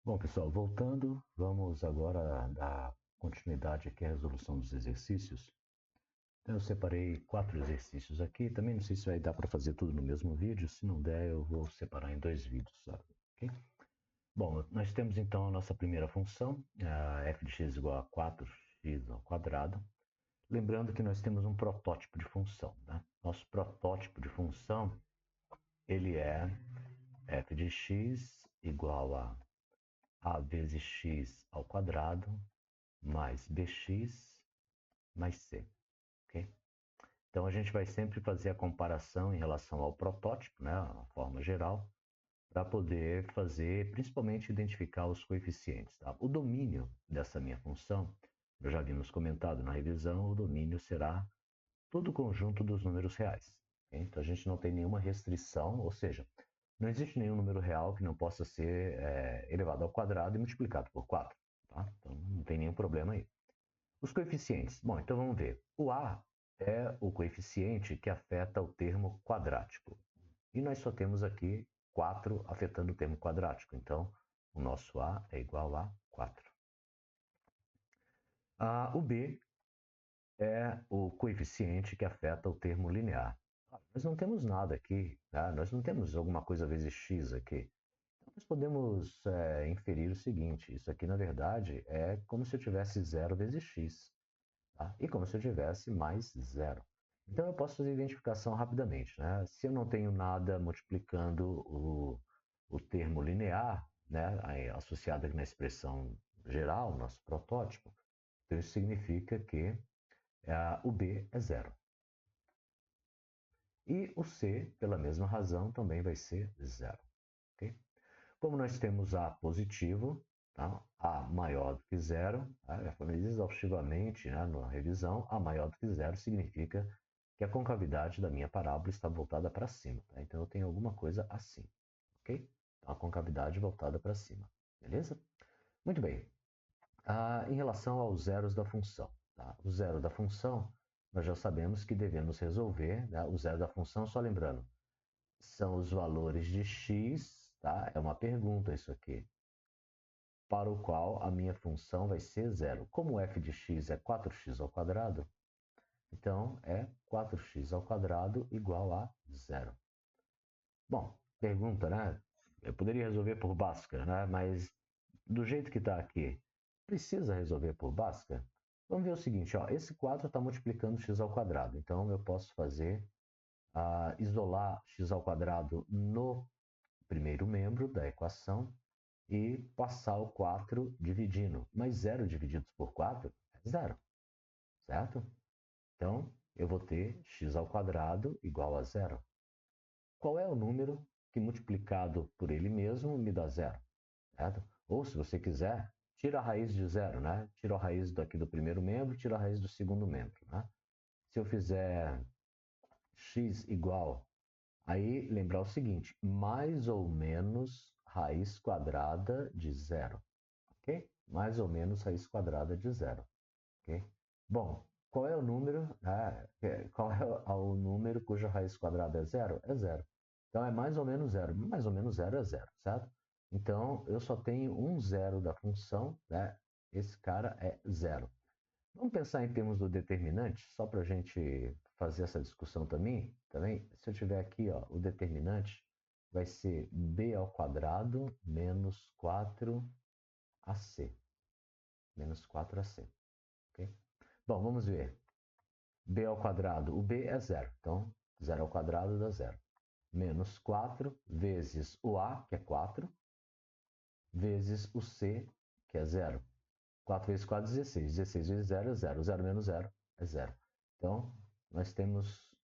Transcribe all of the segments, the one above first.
Bom, pessoal, voltando, vamos agora dar continuidade aqui à resolução dos exercícios. Então, eu separei 4 exercícios aqui. Também não sei se vai dar para fazer tudo no mesmo vídeo. Se não der, eu vou separar em 2 vídeos, sabe? Ok? Bom, nós temos então a nossa primeira função, a f de x igual a 4x ao quadrado. Lembrando que nós temos um protótipo de função, né? Nosso protótipo de função, ele é f de x igual a vezes x ao quadrado mais bx mais c, ok? Então a gente vai sempre fazer a comparação em relação ao protótipo, né, a forma geral, para poder fazer, principalmente identificar os coeficientes. Tá? O domínio dessa minha função, eu já vimos comentado na revisão, o domínio será todo o conjunto dos números reais. Ok? Então a gente não tem nenhuma restrição, ou seja, não existe nenhum número real que não possa ser elevado ao quadrado e multiplicado por 4. Tá? Então não tem nenhum problema aí. Os coeficientes. Bom, então vamos ver. O A é o coeficiente que afeta o termo quadrático. E nós só temos aqui 4 afetando o termo quadrático. Então, o nosso A é igual a 4. O B é o coeficiente que afeta o termo linear. Nós não temos nada aqui, tá? Nós não temos alguma coisa vezes x aqui. Então, nós podemos inferir o seguinte, isso aqui, na verdade, é como se eu tivesse 0 vezes x. Tá? E como se eu tivesse mais zero. Então eu posso fazer a identificação rapidamente. Né? Se eu não tenho nada multiplicando o termo linear, né, associado aqui na expressão geral, nosso protótipo, então isso significa que o B é zero. E o C, pela mesma razão, também vai ser zero. Okay? Como nós temos A positivo, tá? A maior do que zero, tá? Exaustivamente, né, na revisão, A maior do que zero significa que a concavidade da minha parábola está voltada para cima. Tá? Então eu tenho alguma coisa assim. Ok? Então, a concavidade voltada para cima. Beleza? Muito bem. Em relação aos zeros da função. Tá? O zero da função, nós já sabemos que devemos resolver. Né? O zero da função, só lembrando, são os valores de x, tá? É uma pergunta isso aqui, para o qual a minha função vai ser zero. Como f de x é 4x ao quadrado, então é 4x ao quadrado igual a zero. Bom, pergunta, né? Eu poderia resolver por Bhaskara, né? Mas do jeito que está aqui, precisa resolver por Bhaskara? Vamos ver o seguinte, ó, esse 4 está multiplicando x ao quadrado, então eu posso fazer, isolar x ao quadrado no primeiro membro da equação e passar o 4 dividindo. Mas 0 dividido por 4 é zero, certo? Então, eu vou ter x ao quadrado igual a zero. Qual é o número que multiplicado por ele mesmo me dá zero? Certo? Ou, se você quiser, tira a raiz de zero, né? Tira a raiz daqui do primeiro membro, tira a raiz do segundo membro, né? Se eu fizer x igual, aí lembrar o seguinte, mais ou menos raiz quadrada de zero, ok? Mais ou menos raiz quadrada de zero, ok? Bom, qual é o número, qual é o número cuja raiz quadrada é zero? É zero. Então, é mais ou menos zero. Mais ou menos zero é zero, certo? Então, eu só tenho um zero da função, né? Esse cara é zero. Vamos pensar em termos do determinante, só para a gente fazer essa discussão também. Se eu tiver aqui, ó, o determinante vai ser b ao quadrado menos 4ac. Menos 4ac. Okay? Bom, vamos ver. B ao quadrado, o b é zero. Então, 0 ao quadrado dá zero. Menos 4 vezes o a, que é 4, vezes o c, que é zero. 4 vezes 4, 16. 16 vezes 0 é 0. 0 menos 0 é 0. Então, nós temos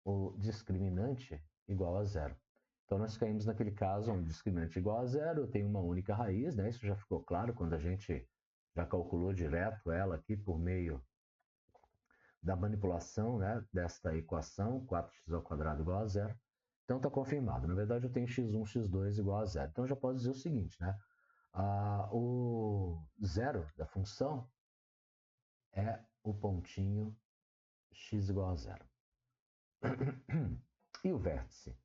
o discriminante igual a zero. Então, nós caímos naquele caso onde o discriminante é igual a zero, eu tenho uma única raiz, né? Isso já ficou claro quando a gente já calculou direto ela aqui por meio da manipulação, né, desta equação, 4x ao quadrado igual a zero. Então, está confirmado. Na verdade, eu tenho x1, x2 igual a zero. Então, eu já posso dizer o seguinte, né? O zero da função é o pontinho x igual a zero. E o vértice?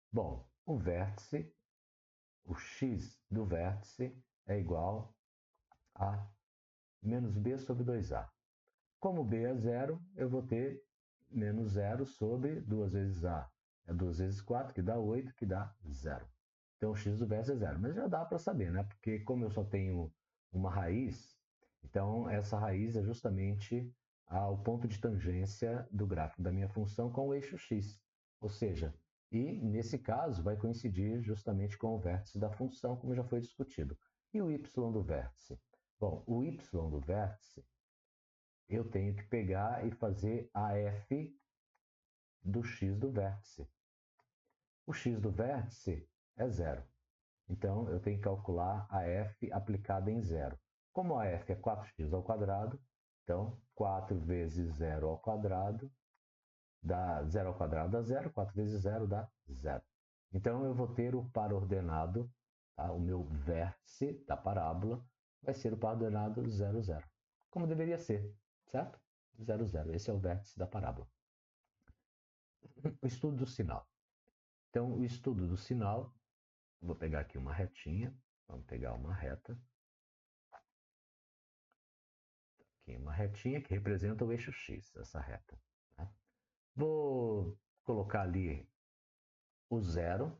Bom, o vértice o x do vértice é igual a menos b sobre 2a. Como b é zero, eu vou ter menos zero sobre 2 vezes a. É 2 vezes 4, que dá 8, que dá zero. Então, o x do vértice é zero. Mas já dá para saber, né? Porque como eu só tenho uma raiz, então essa raiz é justamente o ponto de tangência do gráfico da minha função com o eixo x. Ou seja, e nesse caso vai coincidir justamente com o vértice da função, como já foi discutido. E o y do vértice? Bom, o y do vértice eu tenho que pegar e fazer a f do x do vértice. O x do vértice é zero. Então, eu tenho que calcular a f aplicada em zero. Como a f é 4x ao quadrado, então 4 vezes 0 ao quadrado dá 0 ao quadrado dá zero, 4 vezes 0 dá zero. Então, eu vou ter o par ordenado, tá? O meu vértice da parábola vai ser o par ordenado 0, 0. Como deveria ser, certo? 0, 0. Esse é o vértice da parábola. O estudo do sinal. Então, o estudo do sinal, vou pegar aqui uma retinha, vamos pegar uma reta. Aqui uma retinha que representa o eixo x, essa reta. Tá? Vou colocar ali o zero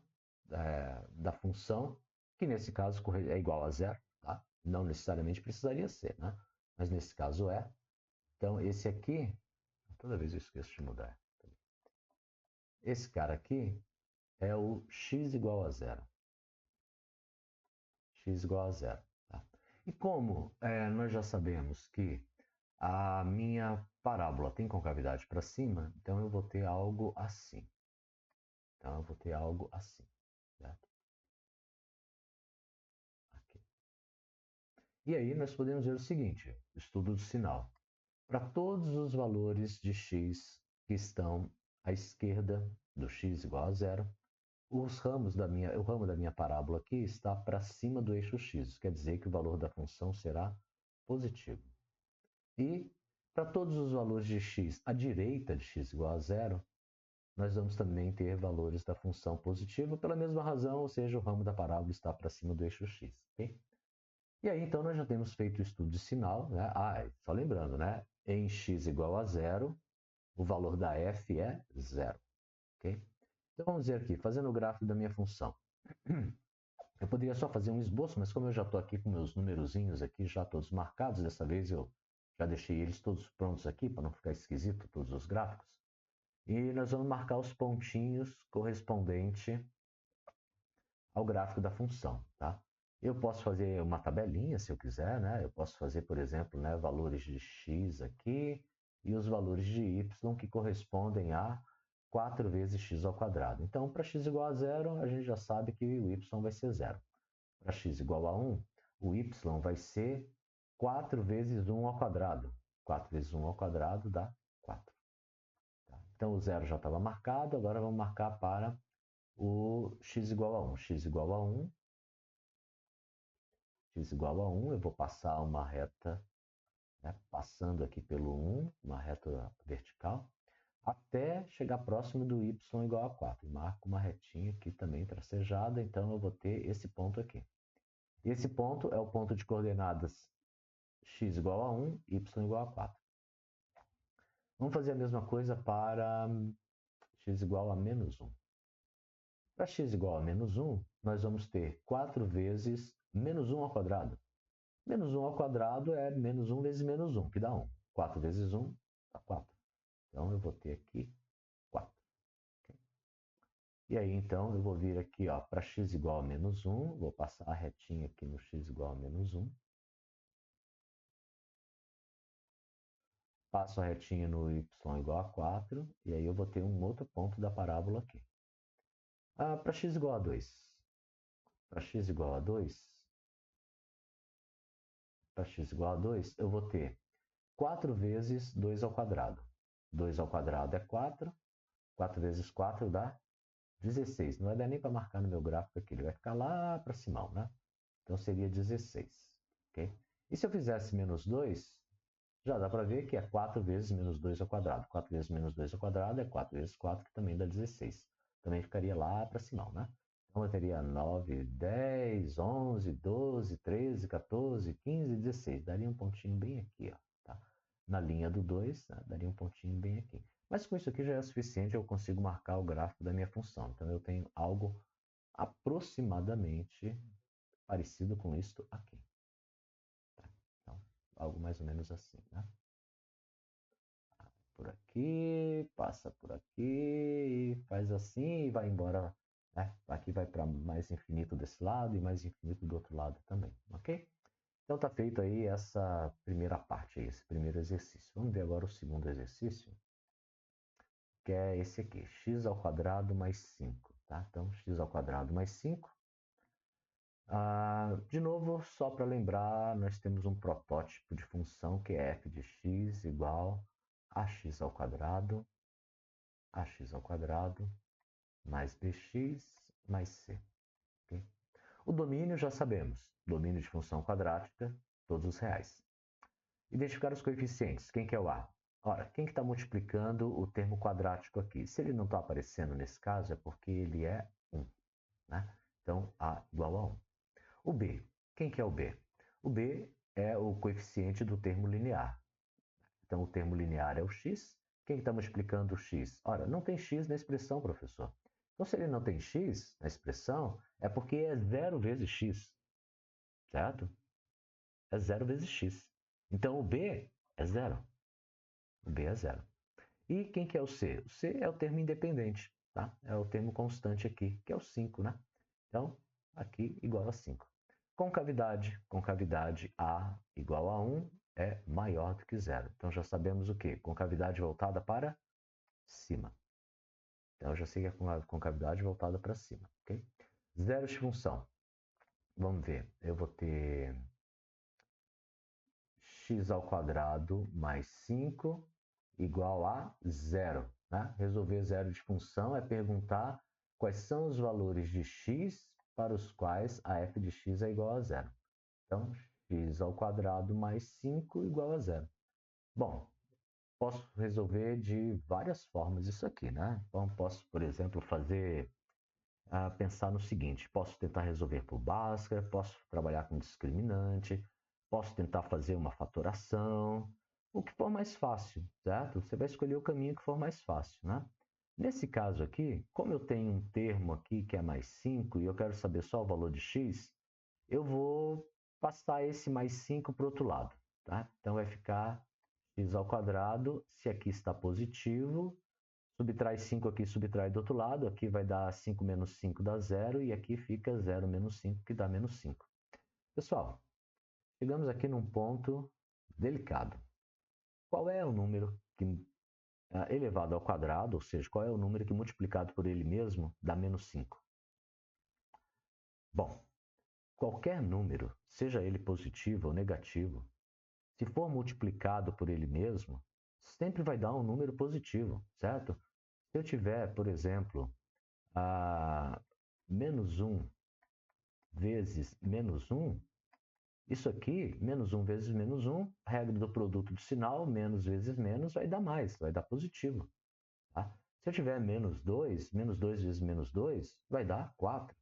da função, que nesse caso é igual a zero. Tá? Não necessariamente precisaria ser, né? Mas nesse caso é. Então, esse aqui, toda vez eu esqueço de mudar. Esse cara aqui é o x igual a zero. X igual a zero. Tá? E como nós já sabemos que a minha parábola tem concavidade para cima, então eu vou ter algo assim. Então eu vou ter algo assim. Certo? Aqui. E aí nós podemos ver o seguinte, estudo do sinal. Para todos os valores de x que estão à esquerda do x igual a zero, o ramo da minha parábola aqui está para cima do eixo x. Quer dizer que o valor da função será positivo. E para todos os valores de x à direita de x igual a zero, nós vamos também ter valores da função positiva pela mesma razão, ou seja, o ramo da parábola está para cima do eixo x. Okay? E aí, então, nós já temos feito o estudo de sinal. Né? Só lembrando, né? Em x igual a zero, o valor da f é zero. Okay? Então, vamos ver aqui, fazendo o gráfico da minha função. Eu poderia só fazer um esboço, mas como eu já estou aqui com meus numerozinhos aqui, já todos marcados, dessa vez eu já deixei eles todos prontos aqui, para não ficar esquisito todos os gráficos. E nós vamos marcar os pontinhos correspondentes ao gráfico da função. Tá? Eu posso fazer uma tabelinha, se eu quiser. Né? Eu posso fazer, por exemplo, né, valores de x aqui e os valores de y que correspondem a 4 vezes x ao quadrado. Então, para x igual a zero, a gente já sabe que o y vai ser zero. Para x igual a 1, o y vai ser 4 vezes 1 ao quadrado. 4 vezes 1 ao quadrado dá 4. Tá? Então, o zero já estava marcado, agora vamos marcar para o x igual a 1. X igual a 1, x igual a 1, eu vou passar uma reta, né, passando aqui pelo 1, uma reta vertical, até chegar próximo do y igual a 4. Marco uma retinha aqui também tracejada, então eu vou ter esse ponto aqui. Esse ponto é o ponto de coordenadas x igual a 1, y igual a 4. Vamos fazer a mesma coisa para x igual a menos 1. Para x igual a menos 1, nós vamos ter 4 vezes menos 1 ao quadrado. Menos 1 ao quadrado é menos 1 vezes menos 1, que dá 1. 4 vezes 1 dá 4. Então, eu vou ter aqui 4. Okay? E aí, então, eu vou vir aqui para x igual a menos 1. Vou passar a retinha aqui no x igual a menos 1. Passo a retinha no y igual a 4. E aí eu vou ter um outro ponto da parábola aqui. Para x igual a 2. Para x igual a 2, eu vou ter 4 vezes 2 ao quadrado. 2 ao quadrado é 4. 4 vezes 4 dá 16. Não vai dar nem para marcar no meu gráfico aqui. Ele vai ficar lá para cima, né? Então, seria 16. Okay? E se eu fizesse menos 2, já dá para ver que é 4 vezes menos 2 ao quadrado. 4 vezes menos 2 ao quadrado é 4 vezes 4, que também dá 16. Também ficaria lá para cima, né? Então eu teria 9, 10, 11, 12, 13, 14, 15, 16. Daria um pontinho bem aqui, ó, tá? Na linha do 2, né? Daria um pontinho bem aqui. Mas com isso aqui já é suficiente, eu consigo marcar o gráfico da minha função. Então eu tenho algo aproximadamente parecido com isto aqui. Tá? Então, algo mais ou menos assim, né? Por aqui, passa por aqui, faz assim e vai embora, né? Aqui vai para mais infinito desse lado e mais infinito do outro lado também, ok? Então tá feito aí essa primeira parte, aí, esse primeiro exercício. Vamos ver agora o segundo exercício, que é esse aqui, x ao quadrado mais 5, tá? Então, x ao quadrado mais 5. De novo, só para lembrar, nós temos um protótipo de função que é f de x igual a x ao quadrado mais bx mais c. Okay? O domínio já sabemos, domínio de função quadrática, todos os reais. Identificar os coeficientes, quem que é o a? Ora, quem que está multiplicando o termo quadrático aqui? Se ele não está aparecendo nesse caso, é porque ele é 1. Né? Então, a igual a 1. O b, quem que é o b? O b é o coeficiente do termo linear. Então, o termo linear é o x. Quem está multiplicando o x? Ora, não tem x na expressão, professor. Então, se ele não tem x na expressão, é porque é 0 vezes x, certo? É 0 vezes x. Então, o b é 0. O b é 0. E quem que é o c? O c é o termo independente, tá? É o termo constante aqui, que é o 5, né? Então, aqui igual a 5. Concavidade A igual a 1 é maior do que 0. Então, já sabemos o quê? Concavidade voltada para cima. Então, eu já sei que é a concavidade voltada para cima, ok? Zero de função. Vamos ver. Eu vou ter x ao quadrado mais 5 igual a 0. Né? Resolver zero de função é perguntar quais são os valores de x para os quais a f de x é igual a 0. Então, x ao quadrado mais 5 igual a 0. Bom, posso resolver de várias formas isso aqui, né? Então, posso, por exemplo, pensar no seguinte, posso tentar resolver por Bhaskara, posso trabalhar com discriminante, posso tentar fazer uma fatoração, o que for mais fácil, certo? Você vai escolher o caminho que for mais fácil, né? Nesse caso aqui, como eu tenho um termo aqui que é mais 5 e eu quero saber só o valor de x, eu vou passar esse mais 5 para o outro lado, tá? Então vai ficar x ao quadrado, se aqui está positivo, subtrai 5 aqui, subtrai do outro lado, aqui vai dar 5 menos 5 dá 0, e aqui fica 0 menos 5, que dá menos 5. Pessoal, chegamos aqui num ponto delicado. Qual é o número que, elevado ao quadrado, ou seja, qual é o número que multiplicado por ele mesmo dá menos 5? Bom, qualquer número, seja ele positivo ou negativo, se for multiplicado por ele mesmo, sempre vai dar um número positivo, certo? Se eu tiver, por exemplo, menos 1 vezes menos 1, isso aqui, menos 1 vezes menos 1, regra do produto do sinal, menos vezes menos, vai dar mais, vai dar positivo. Tá? Se eu tiver menos 2 vezes menos 2, vai dar 4.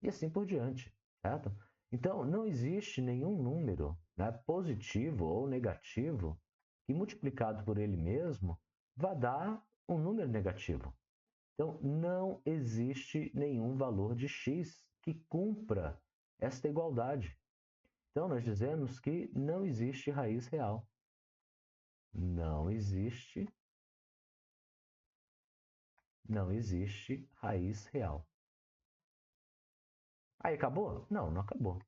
E assim por diante, certo? Então, não existe nenhum número, né, positivo ou negativo que multiplicado por ele mesmo vai dar um número negativo. Então, não existe nenhum valor de x que cumpra esta igualdade. Então, nós dizemos que não existe raiz real. Não existe raiz real. Aí acabou? Não, não acabou.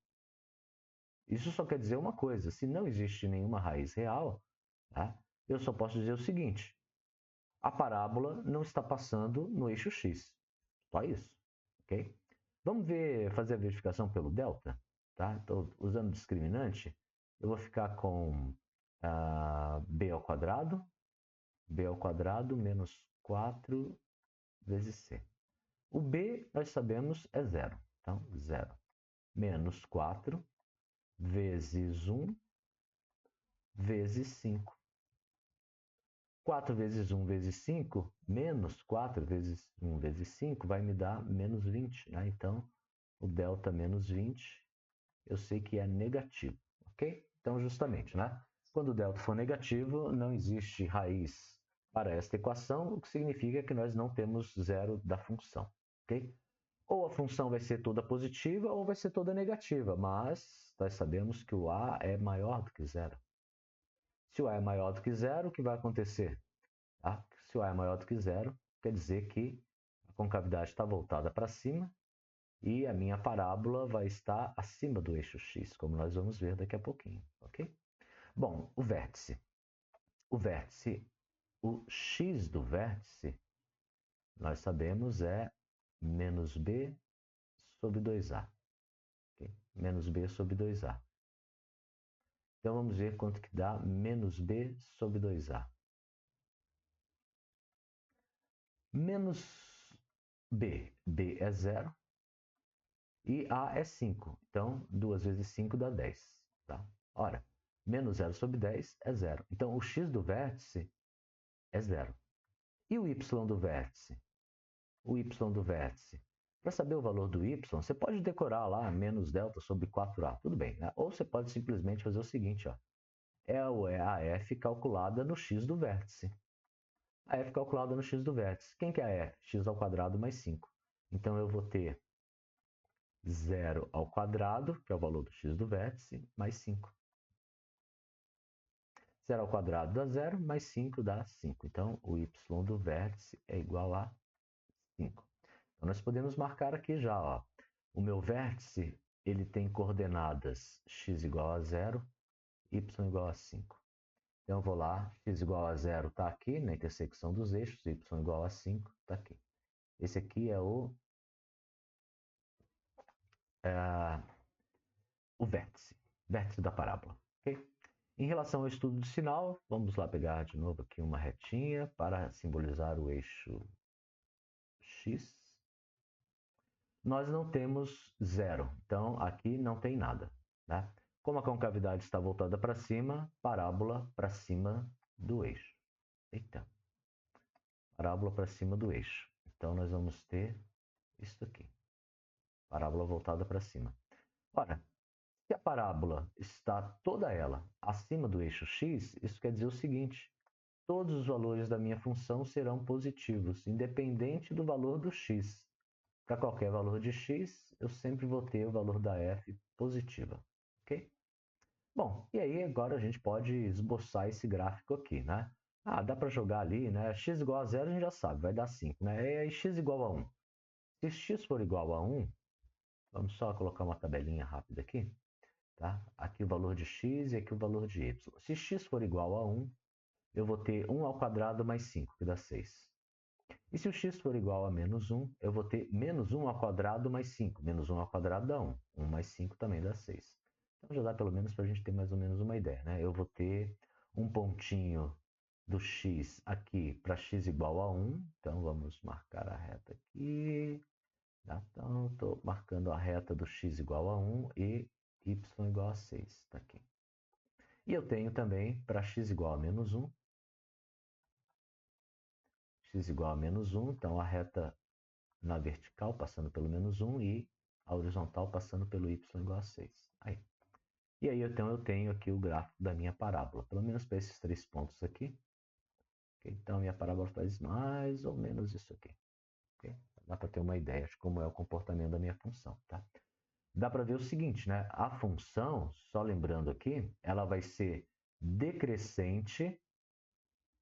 Isso só quer dizer uma coisa: se não existe nenhuma raiz real, tá? Eu só posso dizer o seguinte: a parábola não está passando no eixo x. Só isso, ok? Vamos fazer a verificação pelo delta, tá? Então, usando discriminante, eu vou ficar com b ao quadrado menos 4 vezes c. O b, nós sabemos, é 0. Então, 0 menos 4 vezes 1 vezes 5. 4 vezes 1 vezes 5, menos 4 vezes 1 vezes 5 vai me dar menos 20, né? Então, o delta menos 20, eu sei que é negativo, ok? Então, justamente, né? Quando o delta for negativo, não existe raiz para esta equação, o que significa que nós não temos zero da função, ok? Ou a função vai ser toda positiva ou vai ser toda negativa, mas nós sabemos que o a é maior do que zero. Se o a é maior do que zero, o que vai acontecer? Tá? Se o a é maior do que zero, quer dizer que a concavidade está voltada para cima e a minha parábola vai estar acima do eixo x, como nós vamos ver daqui a pouquinho, ok? Bom, o vértice. O x do vértice, nós sabemos, é menos b sobre 2a. Okay? Menos b sobre 2a. Então, vamos ver quanto que dá menos b sobre 2a. Menos b é 0 e a é 5. Então, 2 vezes 5 dá 10. Tá? Ora, menos 0 sobre 10 é 0. Então, o x do vértice é 0. E o y do vértice? O y do vértice. Para saber o valor do y, você pode decorar lá menos delta sobre 4a. Tudo bem, né? Ou você pode simplesmente fazer o seguinte, ó. É a f calculada no x do vértice. A f calculada no x do vértice. Quem que é a f? X ao quadrado mais 5. Então, eu vou ter 0 ao quadrado, que é o valor do x do vértice, mais 5. 0 ao quadrado dá 0, mais 5 dá 5. Então, o y do vértice é igual a 5. Então, nós podemos marcar aqui já, ó. O meu vértice, ele tem coordenadas x igual a 0, y igual a 5. Então, eu vou lá, x igual a 0 está aqui, na intersecção dos eixos, y igual a 5 está aqui. Esse aqui é o vértice da parábola. Okay? Em relação ao estudo do sinal, vamos lá pegar de novo aqui uma retinha para simbolizar o eixo x. Nós não temos zero, então aqui não tem nada. Né? Como a concavidade está voltada para cima, parábola para cima do eixo. Eita. Parábola para cima do eixo. Então, nós vamos ter isso aqui. Parábola voltada para cima. Ora, se a parábola está toda ela acima do eixo x, isso quer dizer o seguinte: todos os valores da minha função serão positivos, independente do valor do x. Para qualquer valor de x, eu sempre vou ter o valor da f positiva. Ok? Bom, e aí agora a gente pode esboçar esse gráfico aqui, né? Ah, dá para jogar ali, né? X igual a 0 a gente já sabe, vai dar 5, né? E aí x igual a 1. Se x for igual a 1, vamos só colocar uma tabelinha rápida aqui. Tá? Aqui o valor de x e aqui o valor de y. Se x for igual a 1, eu vou ter 1 ao quadrado mais 5, que dá 6. E se o x for igual a menos 1, eu vou ter menos 1 ao quadrado mais 5. Menos 1 ao quadrado dá 1. 1 mais 5 também dá 6. Então já dá pelo menos para a gente ter mais ou menos uma ideia. Né? Eu vou ter um pontinho do x aqui para x igual a 1. Então vamos marcar a reta aqui. Então, estou marcando a reta do x igual a 1 e y igual a 6. Está aqui. E eu tenho também para x igual a menos 1. X igual a menos 1, então a reta na vertical passando pelo menos 1 e a horizontal passando pelo y igual a 6. Aí. E aí então eu tenho aqui o gráfico da minha parábola, pelo menos para esses 3 pontos aqui. Okay? Então minha parábola faz mais ou menos isso aqui. Okay? Dá para ter uma ideia de como é o comportamento da minha função. Tá? Dá para ver o seguinte, né? A função, só lembrando aqui, ela vai ser decrescente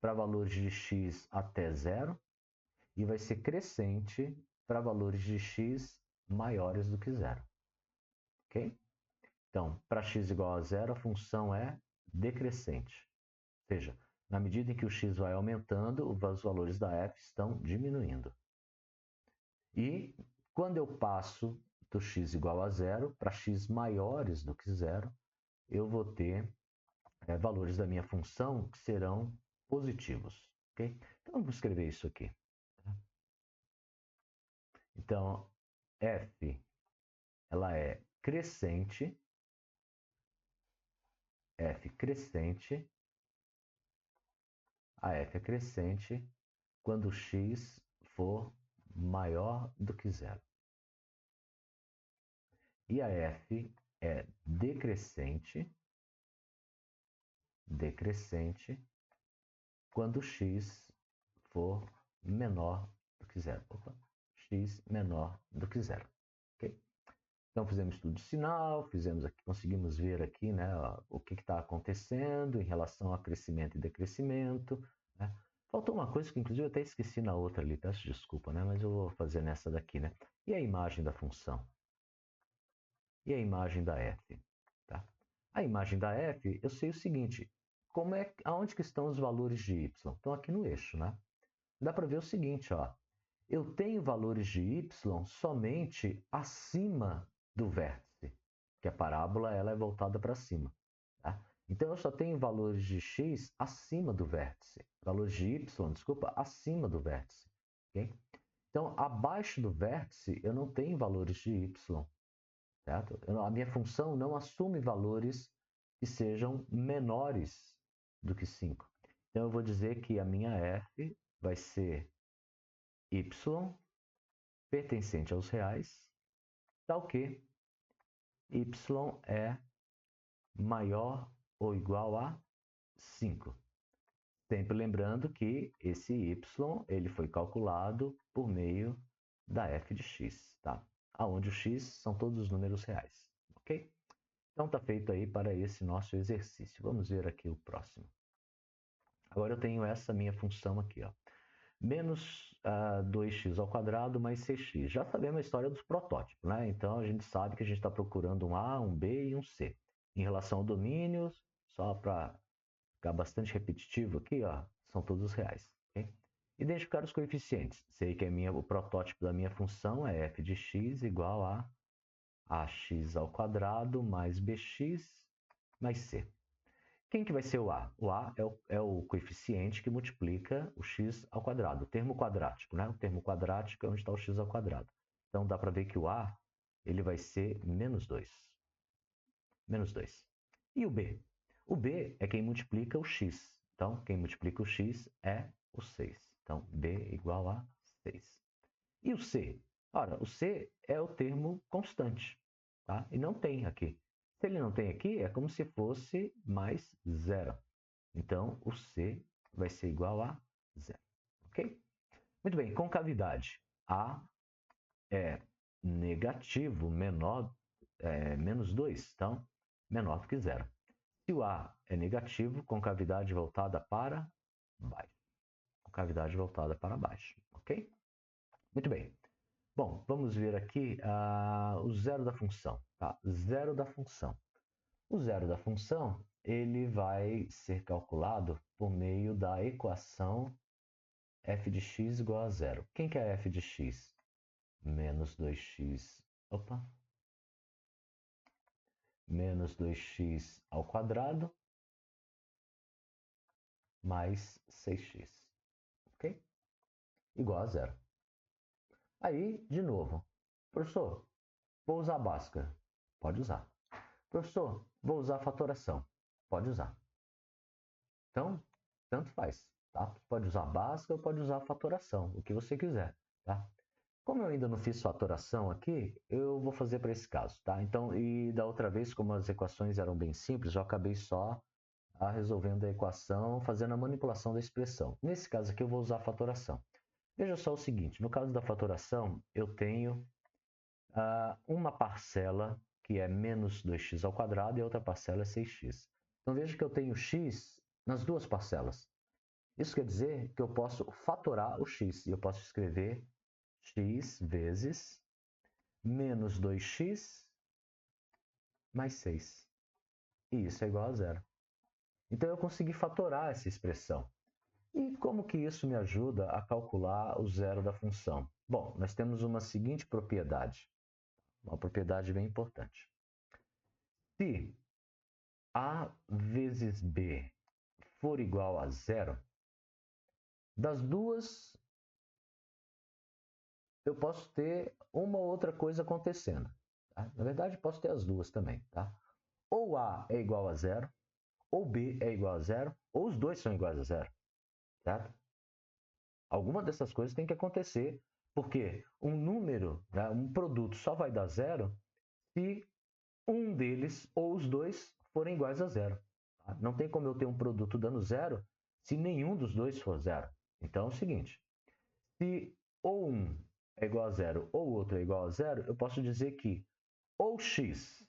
para valores de x até 0 e vai ser crescente para valores de x maiores do que 0. Ok? Então, para x igual a 0, a função é decrescente. Ou seja, na medida em que o x vai aumentando, os valores da f estão diminuindo. E quando eu passo do x igual a 0 para x maiores do que 0, eu vou ter valores da minha função que serão positivos. Okay? Então, vamos escrever isso aqui. Então, f ela é crescente, f crescente A f é crescente quando x for maior do que zero. E a f é decrescente quando x for menor do que zero. Opa, x menor do que zero. Okay? Então fizemos estudo de sinal, conseguimos ver aqui, né, o que está acontecendo em relação a crescimento e decrescimento. Né? Faltou uma coisa que inclusive eu até esqueci na outra ali, peço desculpa, né, mas eu vou fazer nessa daqui. Né? E a imagem da função? E a imagem da f? Tá? A imagem da f, eu sei o seguinte, aonde que estão os valores de y? Estão aqui no eixo. Né? Dá para ver o seguinte, ó, eu tenho valores de y somente acima do vértice, que a parábola ela é voltada para cima. Tá? Então, eu só tenho valores de x acima do vértice, valores de y, desculpa, acima do vértice. Okay? Então, abaixo do vértice, eu não tenho valores de y. Certo? A minha função não assume valores que sejam menores do que 5. Então, eu vou dizer que a minha f vai ser y pertencente aos reais, tal que y é maior ou igual a 5. Sempre lembrando que esse y ele foi calculado por meio da f de x, tá? Onde o x são todos os números reais, ok? Então está feito aí para esse nosso exercício. Vamos ver aqui o próximo. Agora eu tenho essa minha função aqui, ó. Menos 2x ao quadrado mais 6x. Já sabemos a história dos protótipos, né? Então a gente sabe que a gente está procurando um A, um B e um C. Em relação ao domínio, só para ficar bastante repetitivo aqui, ó, são todos reais. Okay? Identificar os coeficientes. Sei que o protótipo da minha função é f de x igual a ax ao quadrado mais bx mais c. Quem que vai ser o A? O A é o coeficiente que multiplica o x ao quadrado, o termo quadrático, né? O termo quadrático é onde está o x ao quadrado. Então, dá para ver que o A ele vai ser menos 2. Menos 2. E o B? O B é quem multiplica o x. Então, quem multiplica o x é o 6. Então, B igual a 6. E o C? Ora, o C é o termo constante, tá? E não tem aqui. Se ele não tem aqui, é como se fosse mais zero. Então, o C vai ser igual a zero. Ok? Muito bem, concavidade. A é negativo menos 2, então menor do que zero. Se o A é negativo, concavidade voltada para baixo. Concavidade voltada para baixo. Ok? Muito bem. Bom, vamos ver aqui o zero da função. Tá? Zero da função. O zero da função ele vai ser calculado por meio da equação f de x igual a zero. Quem que é f de x? Menos 2x, menos 2x ao quadrado mais 6x. Ok? Igual a zero. Aí, de novo, professor, vou usar a Bhaskara. Pode usar. Professor, vou usar a fatoração. Pode usar. Então, tanto faz. Tá? Pode usar a Bhaskara ou pode usar a fatoração, o que você quiser. Tá? Como eu ainda não fiz fatoração aqui, eu vou fazer para esse caso. Tá? Então, e da outra vez, como as equações eram bem simples, eu acabei só resolvendo a equação, fazendo a manipulação da expressão. Nesse caso aqui, eu vou usar a fatoração. Veja só o seguinte, no caso da fatoração, eu tenho uma parcela que é menos 2x ao quadrado e a outra parcela é 6x. Então, veja que eu tenho x nas duas parcelas. Isso quer dizer que eu posso fatorar o x. E eu posso escrever x vezes menos 2x mais 6. E isso é igual a zero. Então, eu consegui fatorar essa expressão. E como que isso me ajuda a calcular o zero da função? Bom, nós temos uma seguinte propriedade. Uma propriedade bem importante. Se A vezes B for igual a zero, das duas eu posso ter uma ou outra coisa acontecendo. Tá? Na verdade, posso ter as duas também. Tá? Ou A é igual a zero, ou B é igual a zero, ou os dois são iguais a zero. certo? Alguma dessas coisas tem que acontecer, porque um número, né, um produto só vai dar zero se um deles ou os dois forem iguais a zero. Tá? Não tem como eu ter um produto dando zero se nenhum dos dois for zero. Então é o seguinte, se ou um é igual a zero ou o outro é igual a zero, eu posso dizer que ou x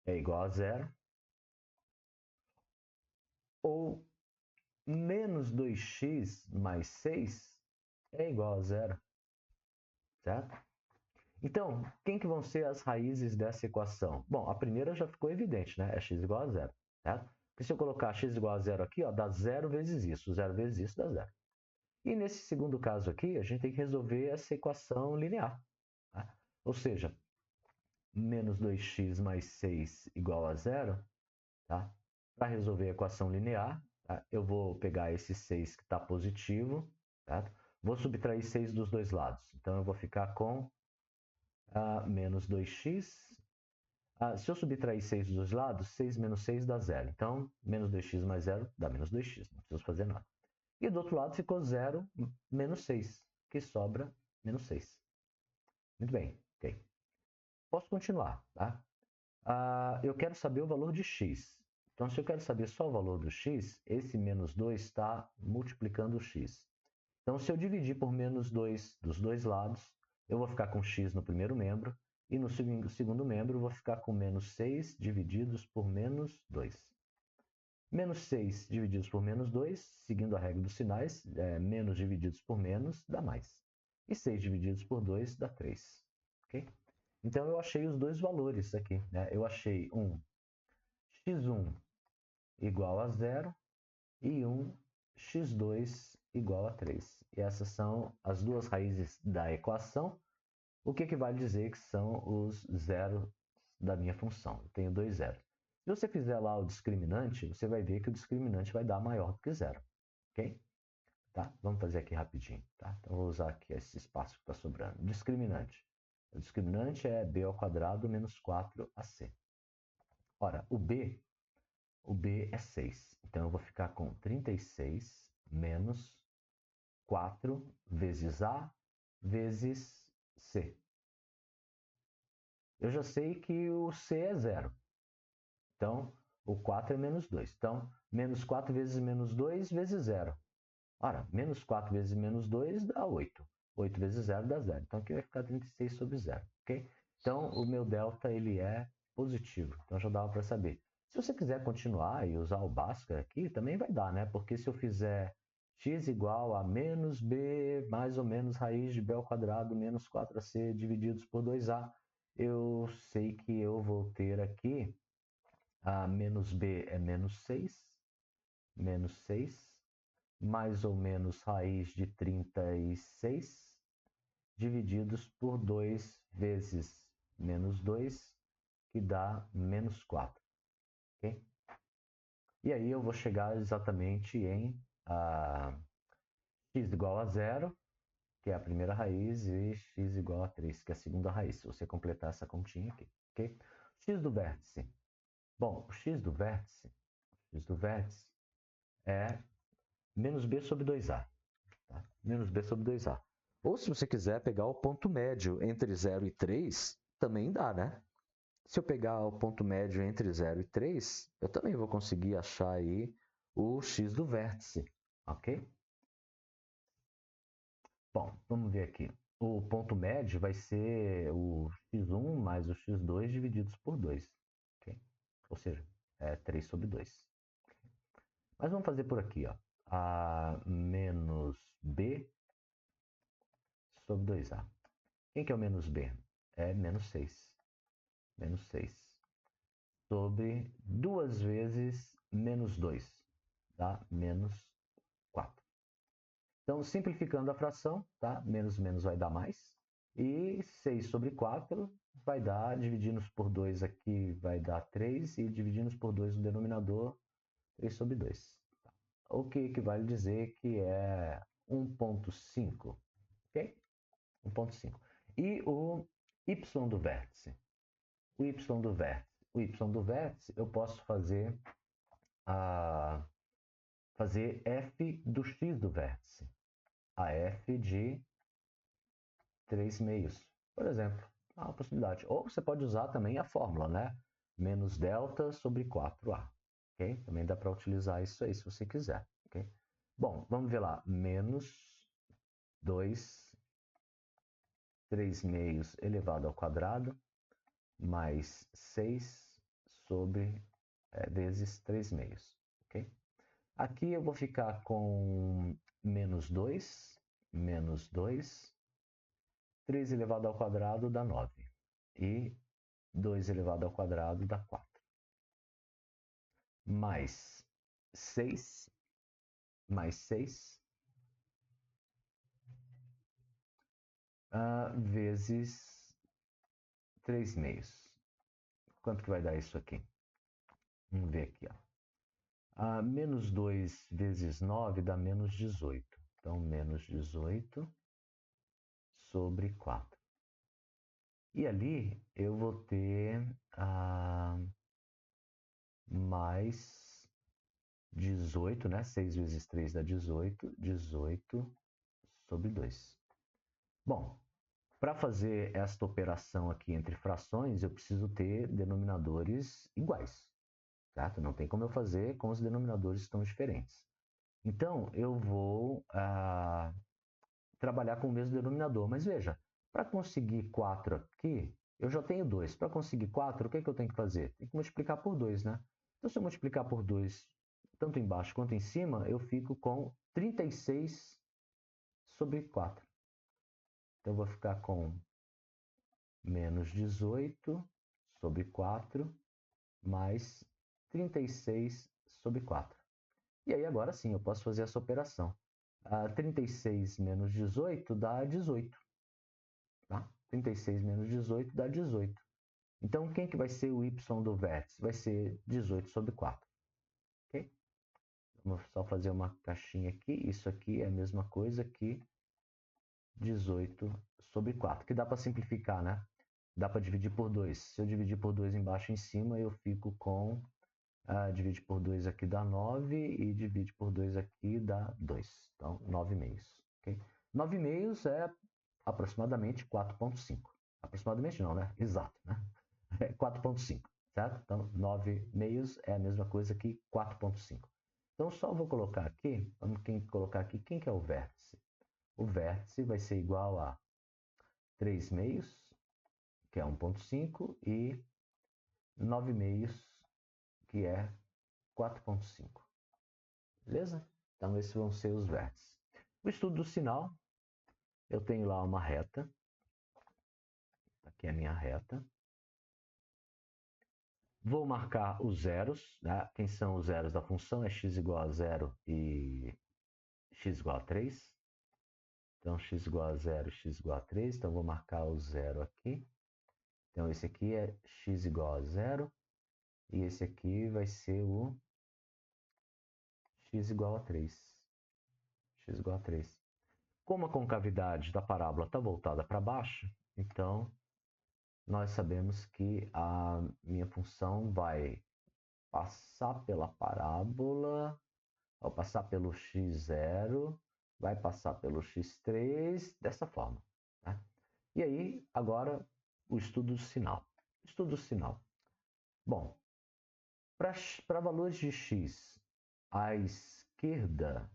é igual a zero ou menos 2x mais 6 é igual a zero, certo? Então, quem que vão ser as raízes dessa equação? Bom, a primeira já ficou evidente, né? É x igual a zero, certo? Porque se eu colocar x igual a zero aqui, ó, dá zero vezes isso. Zero vezes isso dá zero. E nesse segundo caso aqui, a gente tem que resolver essa equação linear. Tá? Ou seja, menos 2x mais 6 igual a zero. Tá? Para resolver a equação linear, tá? Eu vou pegar esse 6 que está positivo, tá? Vou subtrair 6 dos dois lados. Então, eu vou ficar com menos 2x. Se eu subtrair 6 dos dois lados, 6 menos 6 dá zero. Então, menos 2x mais zero dá menos 2x. Não preciso fazer nada. E do outro lado ficou 0 menos 6, que sobra menos 6. Muito bem, ok. Posso continuar, tá? Eu quero saber o valor de x. Então, se eu quero saber só o valor do x, esse menos 2 está multiplicando o x. Então, se eu dividir por menos 2 dos dois lados, eu vou ficar com x no primeiro membro, e no segundo membro eu vou ficar com menos 6 divididos por menos 2. Menos 6 divididos por menos 2, seguindo a regra dos sinais, menos divididos por menos dá mais. E 6 divididos por 2 dá 3. Okay? Então, eu achei os dois valores aqui. Né? Eu achei um x1 igual a zero e um x2 igual a 3. E essas são as duas raízes da equação, o que vale dizer que são os zeros da minha função. Eu tenho dois zeros. Se você fizer lá o discriminante, você vai ver que o discriminante vai dar maior do que zero. Ok? Tá? Vamos fazer aqui rapidinho. Tá? Então, eu vou usar aqui esse espaço que está sobrando. Discriminante. O discriminante é b ao quadrado menos 4ac. Ora, o b é 6. Então, eu vou ficar com 36 menos 4 vezes A vezes C. Eu já sei que o C é zero. Então, o 4 é menos 2. Então, menos 4 vezes menos 2 vezes zero. Ora, menos 4 vezes menos 2 dá 8. 8 vezes zero dá zero. Então, aqui vai ficar 36 sobre zero. Okay? Então, o meu delta ele é positivo. Então, já dava para saber. Se você quiser continuar e usar o Bhaskara aqui, também vai dar, né? Porque se eu fizer x igual a menos b mais ou menos raiz de b ao quadrado menos 4ac divididos por 2a, eu sei que eu vou ter aqui a menos b é menos 6 mais ou menos raiz de 36 divididos por 2 vezes menos 2, que dá menos 4. Okay? E aí eu vou chegar exatamente em x igual a zero, que é a primeira raiz, e x igual a 3, que é a segunda raiz, se você completar essa continha aqui. Okay? X do vértice. Bom, o x do vértice é menos b sobre 2a. Tá? Menos b sobre 2a. Ou se você quiser pegar o ponto médio entre 0 e 3, também dá, né? Se eu pegar o ponto médio entre 0 e 3, eu também vou conseguir achar aí o x do vértice, ok? Bom, vamos ver aqui. O ponto médio vai ser o x1 mais o x2 divididos por 2, ok? Ou seja, é 3 sobre 2. Mas vamos fazer por aqui, ó. A menos b sobre 2a. Quem que é o menos b? É menos 6. Menos 6 sobre 2 vezes menos 2, dá menos 4. Então, simplificando a fração, tá? Menos menos vai dar mais. E 6 sobre 4 vai dar, dividindo por 2 aqui, vai dar 3. E dividindo por 2 no denominador, 3 sobre 2. O que equivale a dizer que é 1,5. Ok? 1,5. E o y do vértice? O y do vértice. O y do vértice, eu posso fazer fazer f do x do vértice, a f de 3/2, por exemplo. É uma possibilidade. Ou você pode usar também a fórmula, né? Menos delta sobre 4a. Okay? Também dá para utilizar isso aí se você quiser. Okay? Bom, vamos ver lá. Menos 2, 3/2 elevado ao quadrado, mais 6 sobre vezes 3/2. Okay? Aqui eu vou ficar com menos 2, 3 elevado ao quadrado dá 9. E 2 elevado ao quadrado dá 4. Mais 6, vezes 3/2. Quanto que vai dar isso aqui? Vamos ver aqui. Ó. Menos 2 vezes 9 dá menos 18. Então, menos 18 sobre 4. E ali eu vou ter mais 18, né? 6 vezes 3 dá 18. 18 sobre 2. Bom, para fazer esta operação aqui entre frações, eu preciso ter denominadores iguais, certo? Não tem como eu fazer com os denominadores que estão diferentes. Então, eu vou trabalhar com o mesmo denominador. Mas veja, para conseguir 4 aqui, eu já tenho 2. Para conseguir 4, o que eu tenho que fazer? Tem que multiplicar por 2, né? Então, se eu multiplicar por 2, tanto embaixo quanto em cima, eu fico com 36 sobre 4. Então, eu vou ficar com menos 18 sobre 4 mais 36 sobre 4. E aí, agora sim, eu posso fazer essa operação. 36 menos 18 dá 18. Tá? 36 menos 18 dá 18. Então, quem que vai ser o y do vértice? Vai ser 18 sobre 4. Ok? Vou só fazer uma caixinha aqui. Isso aqui é a mesma coisa que 18 sobre 4, que dá para simplificar, né? Dá para dividir por 2. Se eu dividir por 2 embaixo e em cima, eu fico com... divide por 2 aqui dá 9 e divide por 2 aqui dá 2. Então, 9/2. Okay? 9/2 é aproximadamente 4,5. Aproximadamente não, né? Exato, né? É 4,5, certo? Então, 9/2 é a mesma coisa que 4,5. Então, só vou colocar aqui, vamos colocar aqui quem que é o vértice. O vértice vai ser igual a 3/2, que é 1,5, e 9/2, que é 4,5. Beleza? Então, esses vão ser os vértices. O estudo do sinal, eu tenho lá uma reta. Aqui é a minha reta. Vou marcar os zeros. Né? Quem são os zeros da função? É x igual a 0 e x igual a 3. Então, x igual a 0, x igual a 3. Então, vou marcar o 0 aqui. Então, esse aqui é x igual a 0. E esse aqui vai ser o x igual a 3. X igual a 3. Como a concavidade da parábola está voltada para baixo, então nós sabemos que a minha função vai passar pela parábola, vai passar pelo x0, vai passar pelo x3, dessa forma. Né? E aí, agora, o estudo do sinal. Estudo do sinal. Bom, para valores de x à esquerda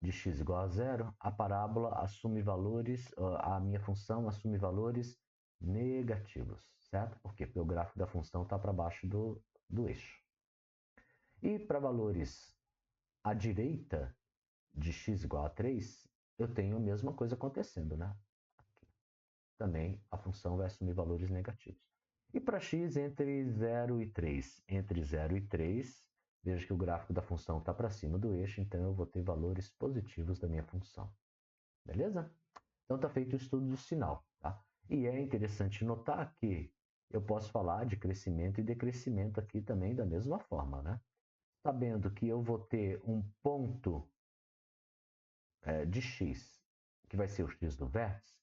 de x igual a 0, a parábola assume valores, a minha função assume valores negativos, certo? Por quê? Porque o gráfico da função está para baixo do eixo. E para valores à direita de x igual a 3, eu tenho a mesma coisa acontecendo, né? Aqui. Também a função vai assumir valores negativos. E para x entre 0 e 3? Entre 0 e 3, veja que o gráfico da função está para cima do eixo, então eu vou ter valores positivos da minha função. Beleza? Então está feito o estudo do sinal. Tá? E é interessante notar que eu posso falar de crescimento e decrescimento aqui também da mesma forma. Né? Sabendo que eu vou ter um ponto de x, que vai ser o x do vértice,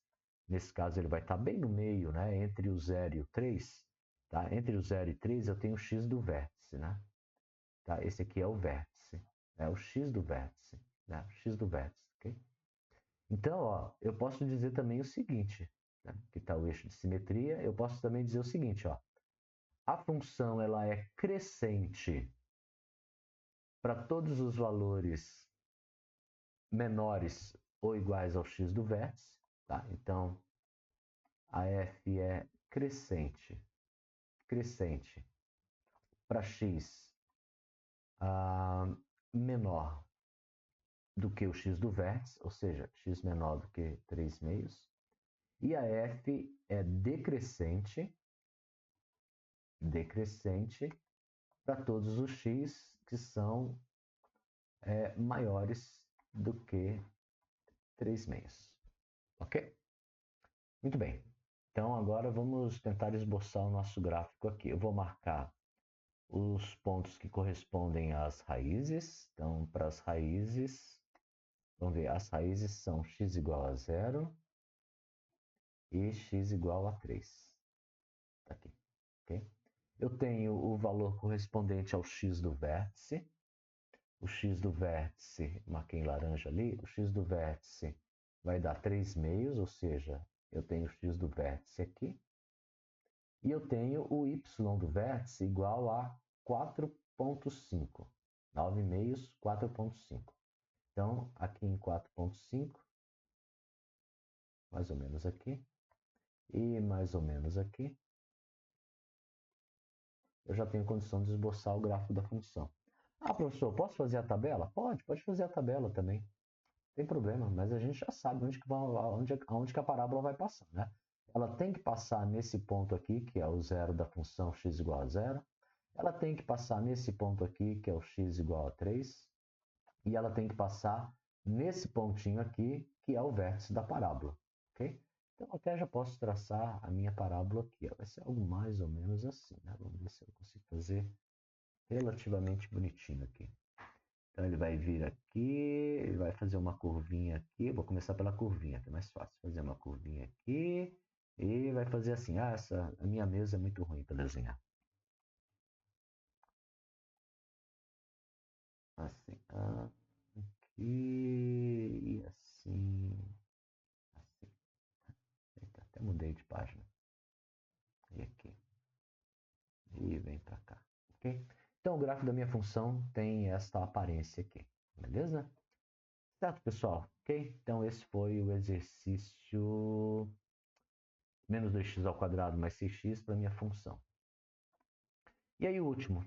nesse caso ele vai estar bem no meio, né? Entre o 0 e o 3. Tá? Entre o 0 e 3 eu tenho o x do vértice. Né? Tá? Esse aqui é o vértice. é o x do vértice, né? O x do vértice, ok? Então, ó, eu posso dizer também o seguinte, né? Que está o eixo de simetria, eu posso também dizer o seguinte, ó, a função ela é crescente para todos os valores menores ou iguais ao x do vértice, tá? Então, a f é crescente para x menor do que o x do vértice, ou seja, x menor do que 3 meios, e a f é decrescente para todos os x que são maiores do que 3 meios. Ok? Muito bem. Então, agora vamos tentar esboçar o nosso gráfico aqui. Eu vou marcar os pontos que correspondem às raízes. Então, para as raízes, vamos ver, as raízes são x igual a 0 e x igual a 3. Tá aqui, ok? Eu tenho o valor correspondente ao x do vértice. O x do vértice, marquei em laranja ali, o x do vértice vai dar 3 meios, ou seja, eu tenho o x do vértice aqui. E eu tenho o y do vértice igual a 4,5. 9 meios, 4,5. Então, aqui em 4,5, mais ou menos aqui, e mais ou menos aqui, eu já tenho condição de esboçar o gráfico da função. Ah, professor, posso fazer a tabela? Pode fazer a tabela também. Não tem problema, mas a gente já sabe onde que a parábola vai passar, né? Ela tem que passar nesse ponto aqui, que é o zero da função x igual a 0. Ela tem que passar nesse ponto aqui, que é o x igual a 3. E ela tem que passar nesse pontinho aqui, que é o vértice da parábola. Ok? Então, até já posso traçar a minha parábola aqui. Vai ser algo mais ou menos assim, né? Vamos ver se eu consigo fazer relativamente bonitinho aqui. Então, ele vai vir aqui, ele vai fazer uma curvinha aqui. Eu vou começar pela curvinha, que é mais fácil. Fazer uma curvinha aqui e vai fazer assim. Ah, a minha mesa é muito ruim para desenhar. Assim, aqui e assim, assim. Eita, até mudei de página. E aqui. E vem para cá. Ok? Então, o gráfico da minha função tem esta aparência aqui. Beleza? Certo, pessoal? Ok? Então, esse foi o exercício menos 2x ao quadrado mais 6x para minha função. E aí o último.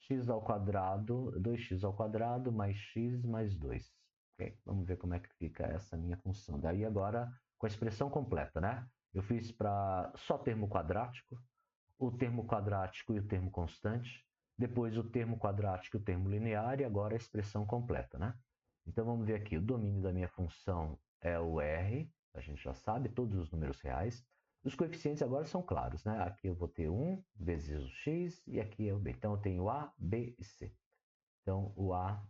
X ao quadrado, 2x ao quadrado mais x mais 2. Okay? Vamos ver como é que fica essa minha função. Daí agora com a expressão completa, né? Eu fiz para só termo quadrático, o termo quadrático e o termo constante, depois o termo quadrático e o termo linear, e agora a expressão completa, né? Então vamos ver aqui, o domínio da minha função é o R, a gente já sabe, todos os números reais. Os coeficientes agora são claros, né? Aqui eu vou ter 1 vezes o x e aqui é o b. Então eu tenho A, B e C. Então o A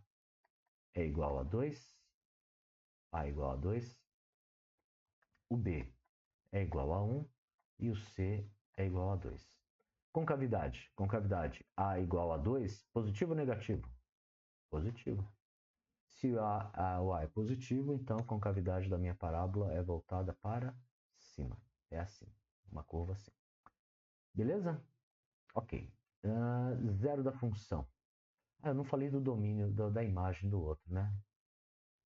é igual a 2, A é igual a 2, o B é igual a 1 e o C é igual a 2. Concavidade. Concavidade. A igual a 2, positivo ou negativo? Positivo. Se o A é positivo, então a concavidade da minha parábola é voltada para cima. É assim, uma curva assim. Beleza? Ok. Zero da função. Eu não falei do domínio da imagem do outro, né?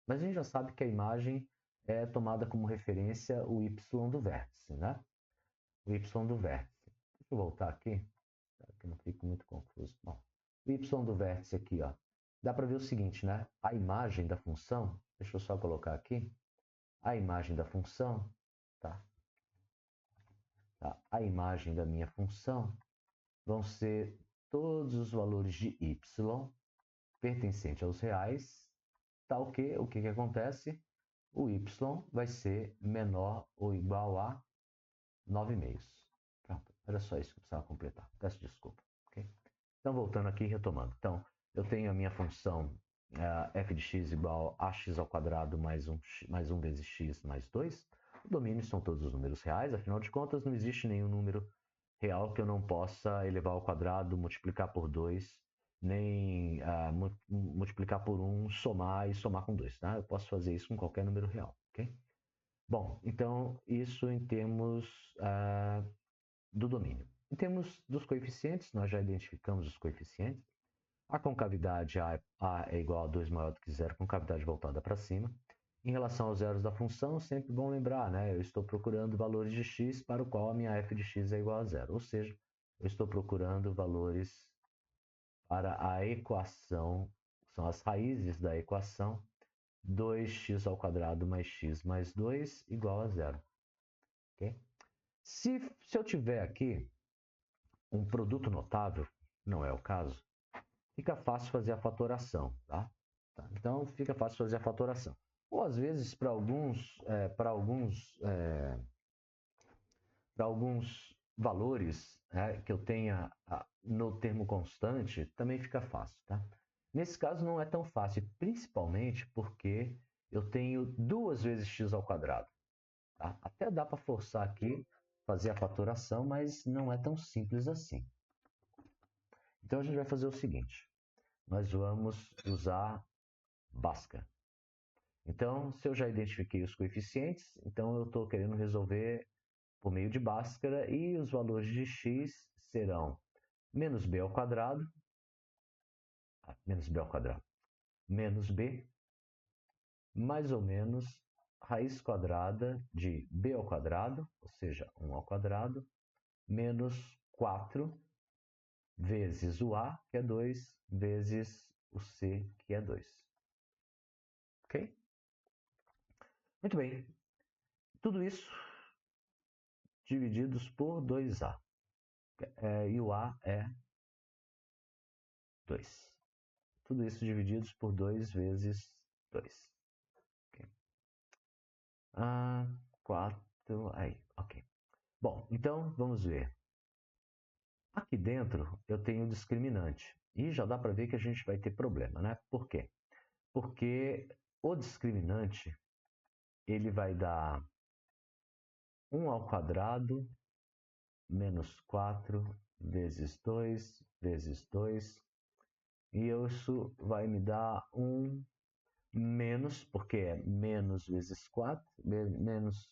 Mas a gente já sabe que a imagem é tomada como referência o y do vértice, né? O y do vértice. Deixa eu voltar aqui, para que eu não fique muito confuso. Bom, o y do vértice aqui, ó. Dá para ver o seguinte, né? A imagem da função, deixa eu só colocar aqui. A imagem da função, tá? A imagem da minha função vão ser todos os valores de y pertencente aos reais, tal que o que acontece? O y vai ser menor ou igual a 9 meios. Pronto, era só isso que eu precisava completar. Peço desculpa. Okay? Então, voltando aqui, retomando. Então, eu tenho a minha função f de x igual a x ao quadrado mais 1 vezes x mais 2. O domínio são todos os números reais, afinal de contas, não existe nenhum número real que eu não possa elevar ao quadrado, multiplicar por 2, nem multiplicar por 1, somar e somar com 2. Tá? Eu posso fazer isso com qualquer número real. Okay? Bom, então isso em termos do domínio. Em termos dos coeficientes, nós já identificamos os coeficientes. A concavidade A é igual a 2 maior do que zero, concavidade voltada para cima. Em relação aos zeros da função, sempre bom lembrar, né? Eu estou procurando valores de x para o qual a minha f de x é igual a zero. Ou seja, eu estou procurando valores para a equação, são as raízes da equação 2x² mais x mais 2 igual a zero. Okay? Se eu tiver aqui um produto notável, não é o caso, fica fácil fazer a fatoração, tá? Então, fica fácil fazer a fatoração. Ou, às vezes, para alguns valores que eu tenha no termo constante, também fica fácil, tá? Nesse caso, não é tão fácil, principalmente porque eu tenho 2 vezes x². Tá? Até dá para forçar aqui, fazer a fatoração, mas não é tão simples assim. Então, a gente vai fazer o seguinte. Nós vamos usar Bhaskara. Então, se eu já identifiquei os coeficientes, então eu estou querendo resolver por meio de Bhaskara e os valores de x serão menos b ao quadrado, menos b, mais ou menos raiz quadrada de b ao quadrado, ou seja, 1 ao quadrado, menos 4 vezes o a, que é 2, vezes o c, que é 2. Ok? Muito bem. Tudo isso divididos por 2a. E o a é 2. Tudo isso divididos por 2 vezes 2. Okay. 4, aí, ok. Bom, então vamos ver. Aqui dentro eu tenho o discriminante. E já dá para ver que a gente vai ter problema, né? Por quê? Porque o discriminante ele vai dar 1 ao quadrado menos 4 vezes 2 vezes 2. E isso vai me dar um menos, porque é menos vezes 4, menos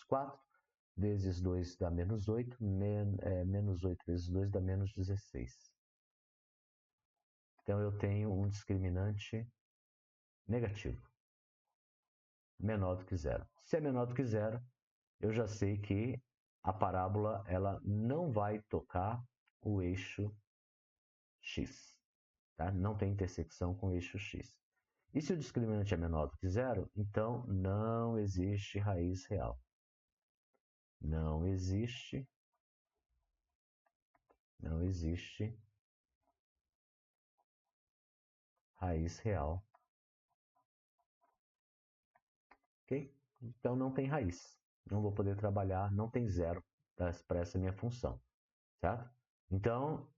4 vezes 2 dá menos 8, menos 8 vezes 2 dá menos 16. Então, eu tenho um discriminante negativo, menor do que zero. Se é menor do que zero, eu já sei que a parábola ela não vai tocar o eixo x. Tá? Não tem intersecção com o eixo x. E se o discriminante é menor do que zero, então não existe raiz real. Não existe raiz real. Ok? Então não tem raiz. Não vou poder trabalhar, não tem zero para essa minha função. Certo? Então,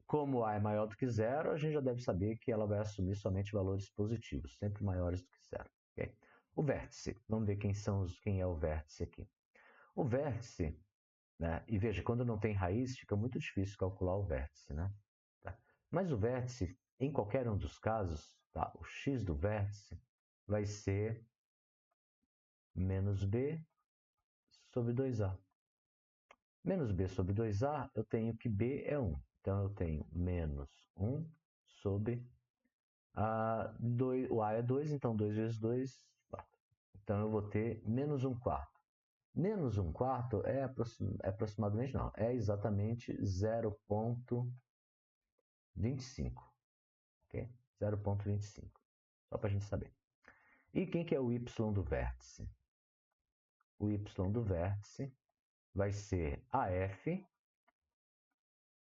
como A é maior do que zero, a gente já deve saber que ela vai assumir somente valores positivos, sempre maiores do que zero. Okay? O vértice, vamos ver quem é o vértice aqui. O vértice, né? E veja, quando não tem raiz, fica muito difícil calcular o vértice. Né? Tá? Mas o vértice, em qualquer um dos casos, tá? O x do vértice vai ser menos b sobre 2a. Menos b sobre 2a, eu tenho que b é 1. Então, eu tenho menos 1 sobre 2. O a é 2, então 2 vezes 2, 4. Então, eu vou ter menos 1 quarto. Menos 1 quarto é aproximadamente, não, é exatamente 0,25. Okay? 0,25. Só para a gente saber. E quem que é o y do vértice? O y do vértice vai ser a f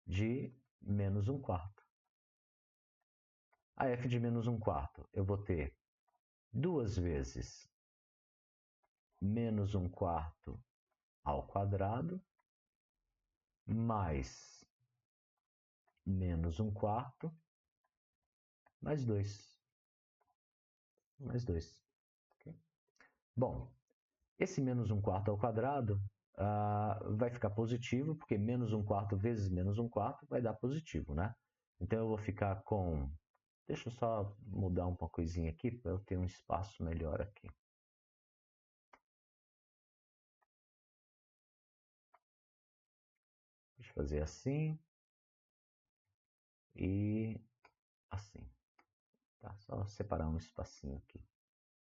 de menos 1 quarto. A f de menos 1 quarto, eu vou ter 2 vezes menos 1 quarto ao quadrado, mais menos 1 quarto, mais 2. Mais 2. Okay? Bom, esse menos 1 quarto ao quadrado vai ficar positivo, porque menos 1 quarto vezes menos 1 quarto vai dar positivo, né? Então eu vou ficar com... Deixa eu só mudar uma coisinha aqui para eu ter um espaço melhor aqui. Deixa eu fazer assim e assim. Tá? Só separar um espacinho aqui.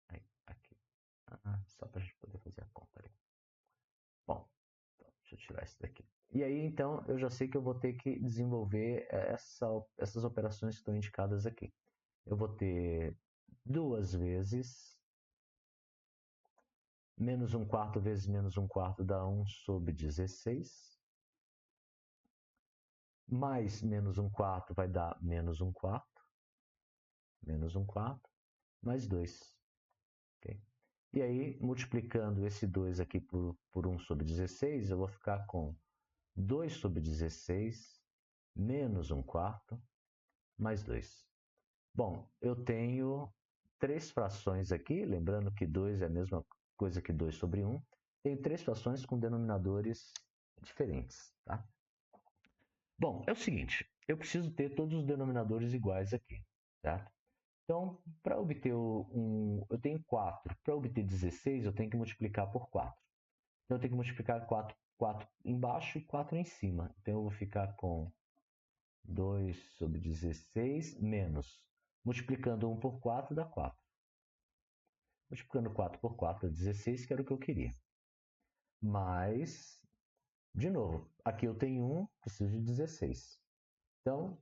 Aí, aqui. Só para a gente poder fazer a conta ali. Bom, então, deixa eu tirar isso daqui. E aí, então, eu já sei que eu vou ter que desenvolver essas operações que estão indicadas aqui. Eu vou ter 2 vezes menos 1/4 vezes menos 1/4 dá 1/16. Mais menos 1/4 vai dar menos 1/4. Menos 1/4 mais 2. Okay? E aí, multiplicando esse 2 aqui por 1/16, eu vou ficar com 2/16 menos 1/4 mais 2. Bom, eu tenho 3 frações aqui, lembrando que 2 é a mesma coisa que 2/1. Tenho 3 frações com denominadores diferentes. Tá? Bom, é o seguinte, eu preciso ter todos os denominadores iguais aqui. Certo? Então, para obter eu tenho 4. Para obter 16, eu tenho que multiplicar por 4. Então, eu tenho que multiplicar 4 embaixo e 4 em cima. Então, eu vou ficar com 2/16 menos. Multiplicando 1 por 4 dá 4. Multiplicando 4 por 4 dá 16, que era o que eu queria. Mas, de novo, aqui eu tenho 1, preciso de 16. Então,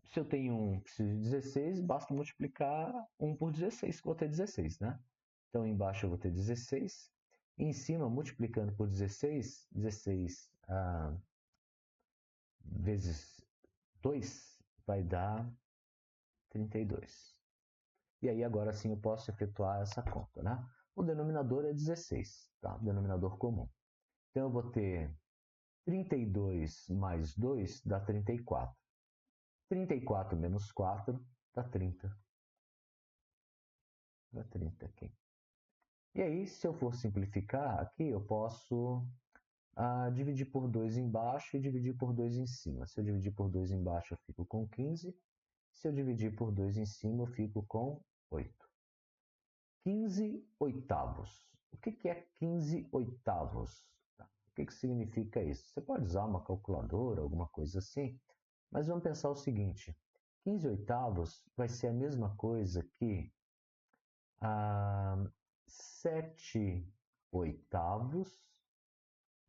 se eu tenho 1, preciso de 16, basta multiplicar 1 por 16, que eu vou ter 16, né? Então, embaixo eu vou ter 16. E em cima, multiplicando por 16, 16 vezes 2 vai dar 32. E aí, agora sim, eu posso efetuar essa conta, né? O denominador é 16, tá? O denominador comum. Então, eu vou ter 32 mais 2 dá 34. 34 menos 4 dá 30. Dá 30 aqui. E aí, se eu for simplificar aqui, eu posso dividir por 2 embaixo e dividir por 2 em cima. Se eu dividir por 2 embaixo, eu fico com 15. Se eu dividir por 2 em cima, eu fico com 8. 15 oitavos. O que é 15 oitavos? O que significa isso? Você pode usar uma calculadora, alguma coisa assim, mas vamos pensar o seguinte. 15 oitavos vai ser a mesma coisa que 7 oitavos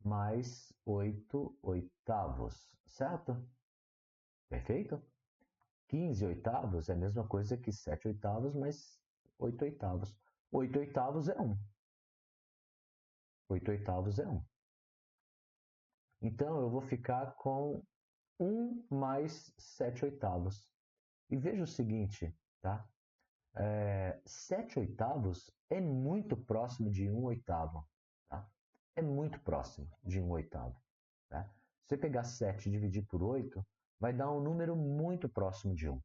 mais 8 oitavos, certo? Perfeito? 15 oitavos é a mesma coisa que 7 oitavos mais 8 oitavos. 8 oitavos é 1. 8 oitavos é 1. Então, eu vou ficar com 1 mais 7 oitavos. E veja o seguinte, tá? 7 oitavos é muito próximo de 1 oitavo. Tá? É muito próximo de 1 oitavo. Tá? Se você pegar 7 e dividir por 8, vai dar um número muito próximo de 1.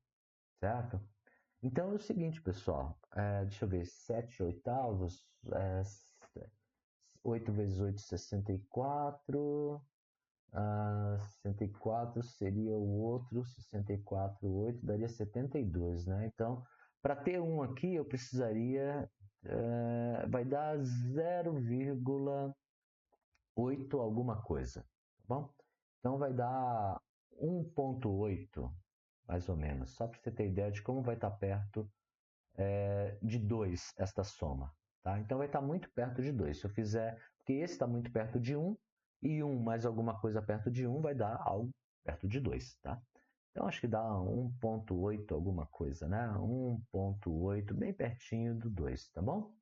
Certo? Então é o seguinte, pessoal. Deixa eu ver. 7 oitavos. 8 vezes 8, 64. 64 seria o outro. 64, 8, daria 72, né? Então, para ter um aqui, eu precisaria... vai dar 0,8 alguma coisa. Tá bom? Então, vai dar 1,8, mais ou menos. Só para você ter ideia de como vai estar perto de 2 esta soma. Tá? Então vai estar muito perto de 2. Se eu fizer, porque esse está muito perto de 1, e 1 mais alguma coisa perto de 1 vai dar algo perto de 2. Tá? Então acho que dá 1,8 alguma coisa, né? 1,8, bem pertinho do 2, tá bom?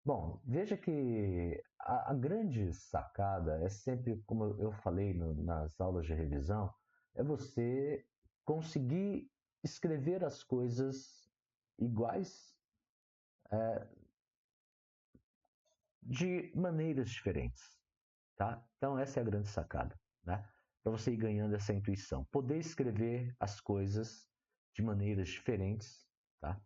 Bom, veja que a grande sacada é sempre, como eu falei nas aulas de revisão, é você conseguir escrever as coisas iguais de maneiras diferentes, tá? Então essa é a grande sacada, né? Para você ir ganhando essa intuição, poder escrever as coisas de maneiras diferentes, tá?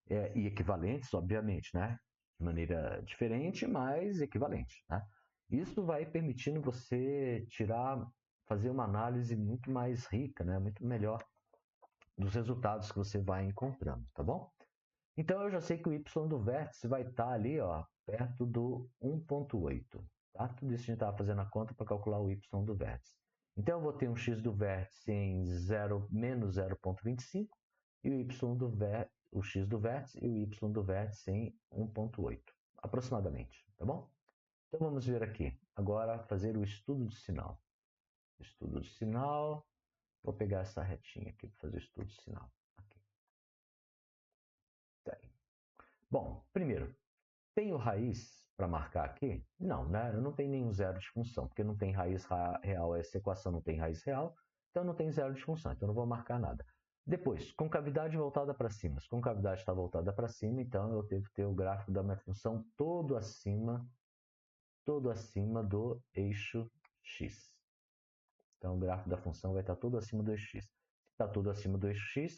E equivalentes, obviamente, né? De maneira diferente, mas equivalente, né? Isso vai permitindo você tirar fazer uma análise muito mais rica, né? Muito melhor dos resultados que você vai encontrando, tá bom? Então eu já sei que o y do vértice vai estar ali, ó, perto do 1,8. Tá? Tudo isso a gente estava fazendo a conta para calcular o y do vértice. Então eu vou ter um x do vértice em menos 0,25 e o x do vértice e o y do vértice em 1,8, aproximadamente, tá bom? Então vamos ver aqui. Agora fazer o estudo de sinal. Estudo de sinal. Vou pegar essa retinha aqui para fazer o estudo de sinal. Aqui. Tá aí. Bom, primeiro, tenho raiz para marcar aqui? Não, né? Eu não tenho nenhum zero de função, porque não tem raiz real, essa equação não tem raiz real, então não tem zero de função, então não vou marcar nada. Depois, concavidade voltada para cima. Se concavidade está voltada para cima, então eu devo ter o gráfico da minha função todo acima do eixo x. Então o gráfico da função vai estar todo acima do eixo x. Se está todo acima do eixo x,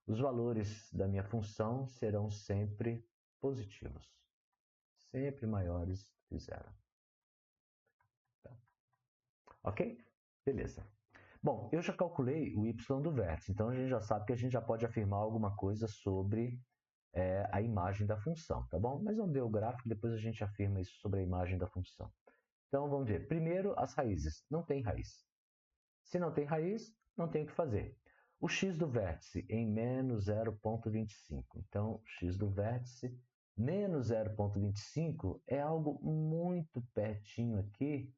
os valores da minha função serão sempre positivos. Sempre maiores que zero. Tá. Ok? Beleza. Bom, eu já calculei o y do vértice, então a gente já sabe que a gente já pode afirmar alguma coisa sobre a imagem da função, tá bom? Mas vamos ver o gráfico, depois a gente afirma isso sobre a imagem da função. Então vamos ver. Primeiro, as raízes. Não tem raiz. Se não tem raiz, não tem o que fazer. O x do vértice em menos 0,25. Então, x do vértice menos 0,25 é algo muito pertinho aqui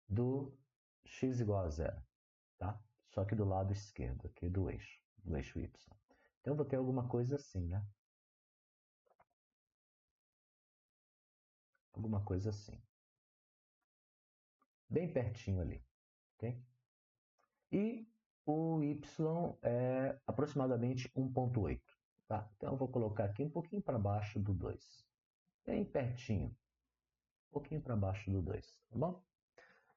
do x igual a zero. Tá? Só que do lado esquerdo, aqui do eixo y. Então, eu vou ter alguma coisa assim, né? Alguma coisa assim. Bem pertinho ali. Ok? E o y é aproximadamente 1,8. Tá? Então, eu vou colocar aqui um pouquinho para baixo do 2. Bem pertinho. Um pouquinho para baixo do 2. Tá bom?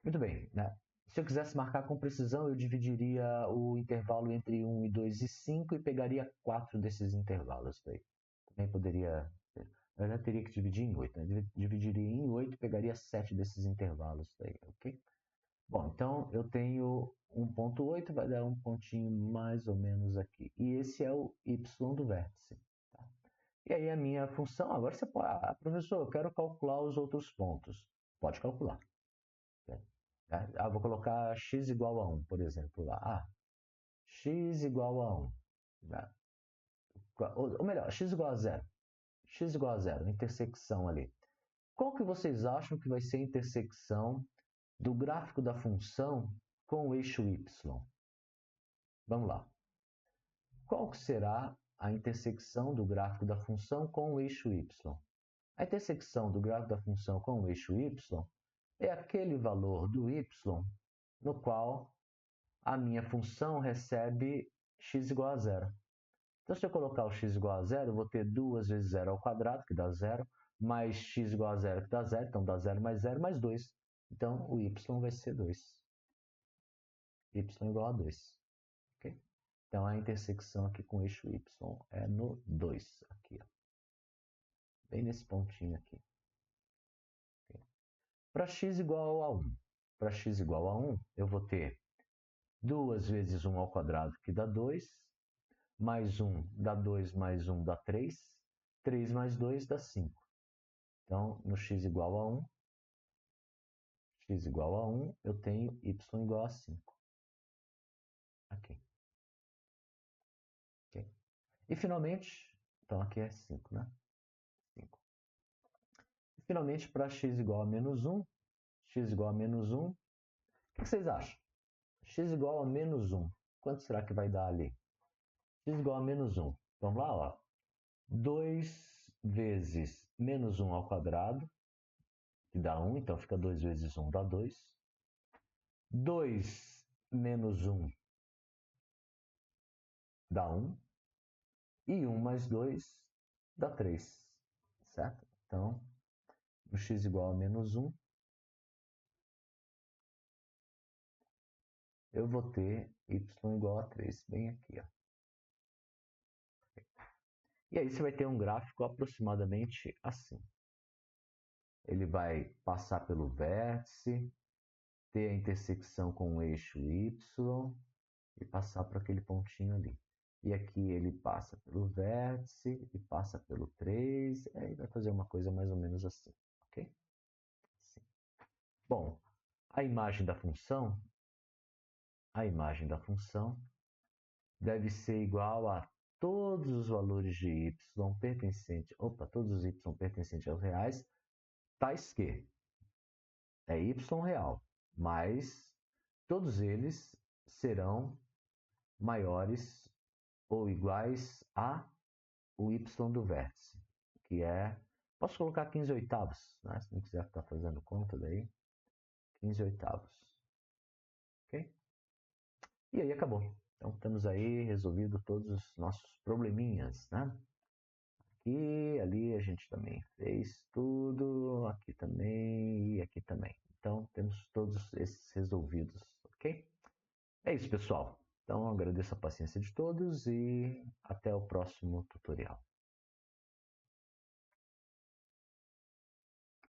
Muito bem. Né? Se eu quisesse marcar com precisão, eu dividiria o intervalo entre 1 e 2 e 5 e pegaria 4 desses intervalos. Daí. Também poderia... Eu já teria que dividir em 8. Né? Dividiria em 8 e pegaria 7 desses intervalos. Daí, ok? Bom, então eu tenho 1,8, vai dar um pontinho mais ou menos aqui. E esse é o y do vértice. Tá? E aí a minha função, agora você pode... Ah, professor, eu quero calcular os outros pontos. Pode calcular. Tá? Vou colocar x igual a 1, por exemplo. Lá. X igual a 1. Tá? Ou melhor, x igual a 0. X igual a 0, intersecção ali. Qual que vocês acham que vai ser a intersecção do gráfico da função com o eixo y? Vamos lá. Qual que será a intersecção do gráfico da função com o eixo y? A intersecção do gráfico da função com o eixo y é aquele valor do y no qual a minha função recebe x igual a 0. Então, se eu colocar o x igual a 0, eu vou ter 2 vezes 0 ao quadrado, que dá 0, mais x igual a 0, que dá 0. Então, dá 0 mais 2. Então, o y vai ser 2. Y igual a 2. Okay? Então, a intersecção aqui com o eixo y é no 2. Aqui, ó. Bem nesse pontinho aqui. Okay? Para x igual a 1. Para x igual a 1, eu vou ter 2 vezes 1 ao quadrado, que dá 2. Mais 1 dá 2, mais 1 dá 3. 3 mais 2 dá 5. Então, no x igual a 1, eu tenho y igual a 5. Aqui. Okay. E finalmente, então aqui é 5, né? 5. E finalmente, para x igual a menos 1, o que vocês acham? X igual a menos 1, quanto será que vai dar ali? X igual a menos 1. Vamos lá, ó. 2 vezes menos 1 ao quadrado, que dá 1, então fica 2 vezes 1 dá 2. 2 menos 1 dá 1. E 1 mais 2 dá 3. Certo? Então, no x igual a menos 1, eu vou ter y igual a 3, bem aqui. Ó. E aí você vai ter um gráfico aproximadamente assim. Ele vai passar pelo vértice, ter a intersecção com o eixo Y e passar por aquele pontinho ali. E aqui ele passa pelo vértice e passa pelo 3, aí vai fazer uma coisa mais ou menos assim, ok? Assim. Bom, a imagem da função deve ser igual a todos os valores de y pertencentes, todos os y pertencentes aos reais, tais que é y real, mas todos eles serão maiores ou iguais a o y do vértice, que é, posso colocar 15 oitavos, né? Se não quiser ficar fazendo conta daí, 15 oitavos, ok? E aí acabou. Então temos aí resolvido todos os nossos probleminhas, né? Aqui, ali a gente também fez tudo, aqui também e aqui também. Então temos todos esses resolvidos, ok? É isso, pessoal. Então agradeço a paciência de todos e até o próximo tutorial.